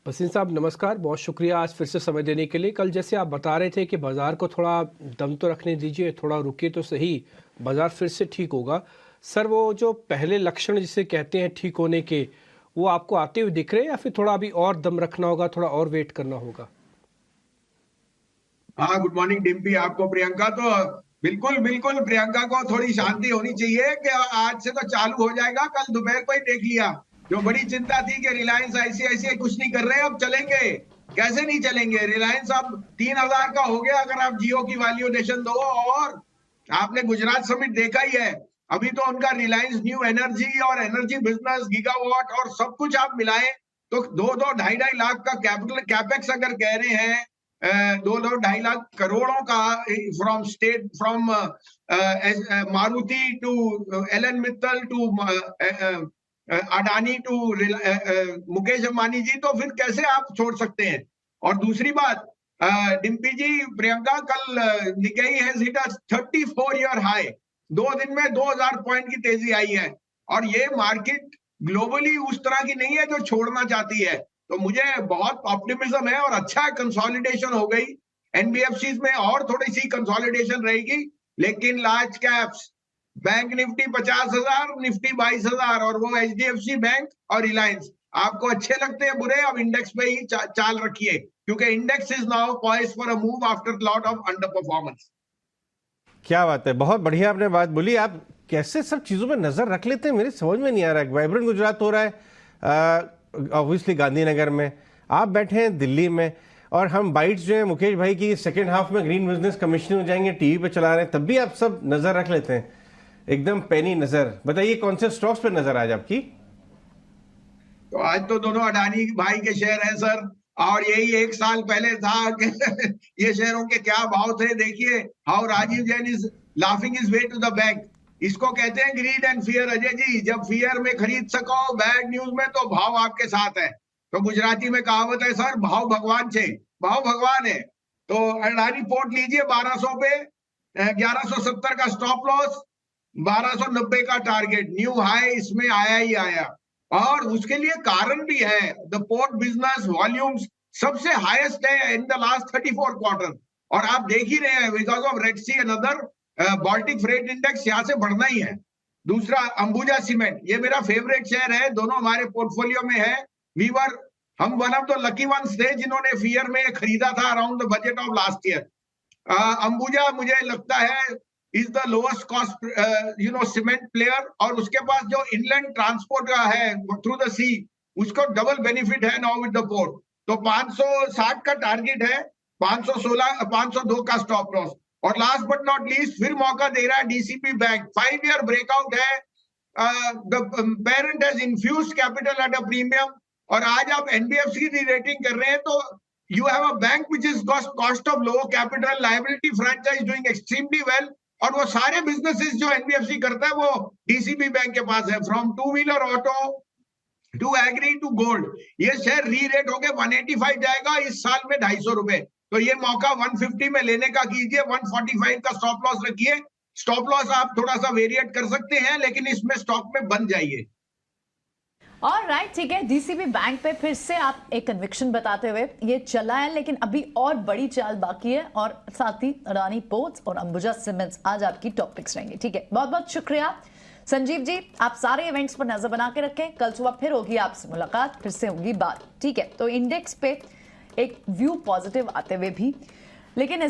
वसीम साहब नमस्कार, बहुत शुक्रिया आज फिर से समय देने के लिए। कल जैसे आप बता रहे थे कि बाज़ार को थोड़ा दम तो रखने दीजिए, थोड़ा रुकिए तो सही, बाज़ार फिर से ठीक होगा। सर वो जो पहले लक्षण जिसे कहते हैं ठीक होने के, वो आपको आते हुए दिख रहे हैं या फिर थोड़ा अभी और दम रखना होगा, थोड़ा और वेट करना होगा? हाँ, गुड मॉर्निंग डिम्पी, आपको प्रियंका। तो बिल्कुल बिल्कुल प्रियंका को थोड़ी शांति होनी चाहिए कि आज से तो चालू हो जाएगा। कल दोपहर को ही देख लिया, जो बड़ी चिंता थी कि रिलायंस आईसीआईसीआई कुछ नहीं कर रहे, अब चलेंगे। कैसे नहीं चलेंगे? रिलायंस अब 3,000 का हो गया अगर आप जियो की वैल्यूएशन दो। और आपने गुजरात समिट देखा ही है। अभी तो उनका रिलायंस न्यू एनर्जी और एनर्जी बिजनेस गीगावाट और सब कुछ आप मिलाएं तो 2-2 ढाई लाख का कैपिटल कैपेक्स अगर कह रहे हैं, 2-2 ढाई लाख करोड़ों का, फ्रॉम मारुति टू एलन मित्तल टू अडानी टू मुकेश अंबानी जी, तो फिर कैसे आप छोड़ सकते हैं? और दूसरी बात, डिम्पी जी, प्रियंका, कल Nikkei has hit a 34 year high. 2 दिन में 2,000 पॉइंट की तेजी आई है। और ये मार्केट ग्लोबली उस तरह की नहीं है जो छोड़ना चाहती है। तो मुझे बहुत ऑप्टिमिज्म है और अच्छा है, कंसोलिडेशन हो गई। एनबीएफसी में और थोड़ी सी कंसोलिडेशन रहेगी, लेकिन large caps, bank Nifty 50,000, Nifty 22,000 और वो एचडीएफसी बैंक और रिलायंस आपको अच्छे लगते हैं बुरे, अब इंडेक्स पे ही चाल रखिए, क्योंकि index is now poised for a move after lot of under performance. क्या बात है, बहुत बढ़िया आपने बात बोली। आप कैसे सब चीजों में नजर रख लेते हैं, मेरे समझ में नहीं आ रहा है। वाइब्रेंट गुजरात हो रहा है ऑब्वियसली गांधीनगर में, आप बैठे हैं दिल्ली में, और हम बाइट्स जो है मुकेश भाई की सेकेंड हाफ में ग्रीन बिजनेस कमिश्नर हो जाएंगे टीवी पे चला रहे हैं, तब भी आप सब नजर रख लेते हैं, एकदम पैनी नजर। बताइए कौन से स्टॉक्स पे नजर आज आपकी? तो आज तो दोनों अडानी भाई के शेयर हैं सर, और यही 1 साल पहले था कि ये शेयरों के क्या भाव थे। देखिए how Rajiv Jain is laughing his way to the bank. इसको कहते हैं greed and fear Ajay ji. जब फियर में खरीद सको बैड न्यूज में, तो भाव आपके साथ है। तो गुजराती में कहावत है सर, भाव भगवान छे, भाव भगवान है। तो अडानी पोर्ट लीजिए 1200 पे, 1170 का स्टॉप लॉस, 1290 का टारगेट, न्यू हाई इसमें आया ही आया। और उसके लिए कारण भी है, द पोर्ट बिजनेस वॉल्यूम्स सबसे हाईएस्ट है इन द लास्ट 34 क्वार्टर। और आप देख ही रहे हैं, because of red sea and other, Baltic freight index यहाँ से बढ़ना ही है। दूसरा अंबुजा सीमेंट, ये मेरा फेवरेट शेयर है, दोनों हमारे पोर्टफोलियो में है। हम one of the lucky ones थे जिन्होंने फियर में खरीदा था around the budget of last year. Ambuja मुझे लगता है is the lowest cost cement player, और उसके पास जो इनलैंड ट्रांसपोर्ट का है थ्रू द सी, उसको डबल बेनिफिट है नाउ विद द पोर्ट। तो 560 का टारगेट है, 502 का स्टॉप लॉस। और लास्ट बट नॉट लीस्ट फिर मौका दे रहा है डीसीपी बैंक, 5 ईयर ब्रेकआउट है। The parent has infused capital at a premium. और आज आप एनबीएफसी की रेटिंग कर रहे हैं, तो you have a bank which is cost of low capital, liability franchise doing extremely well, और वो सारे बिजनेसेस जो एनबीएफसी करता है वो डीसीबी बैंक के पास है, from two wheeler auto to agri to gold. ये शेयर री रेट होके 185 जाएगा इस साल में 250 रुपए। तो ये मौका 150 में लेने का कीजिए, 145 का स्टॉप लॉस रखिए। स्टॉप लॉस आप थोड़ा सा वेरिएट कर सकते हैं, लेकिन इसमें स्टॉक में बन जाइए। और राइट, ठीक है, डीसीबी बैंक पे फिर से आप एक कन्विक्शन बताते हुए ये चला है, लेकिन अभी और बड़ी चाल बाकी है, और साथ ही अडानी पोर्ट्स और अंबुजा सीमेंट्स आज आपकी टॉपिक्स रहेंगे। ठीक है, बहुत बहुत शुक्रिया संजीव जी। आप सारे इवेंट्स पर नजर बना के रखें, कल सुबह फिर होगी आपसे मुलाकात, फिर से होगी बात। ठीक है, तो इंडेक्स पे एक व्यू पॉजिटिव आते हुए भी, लेकिन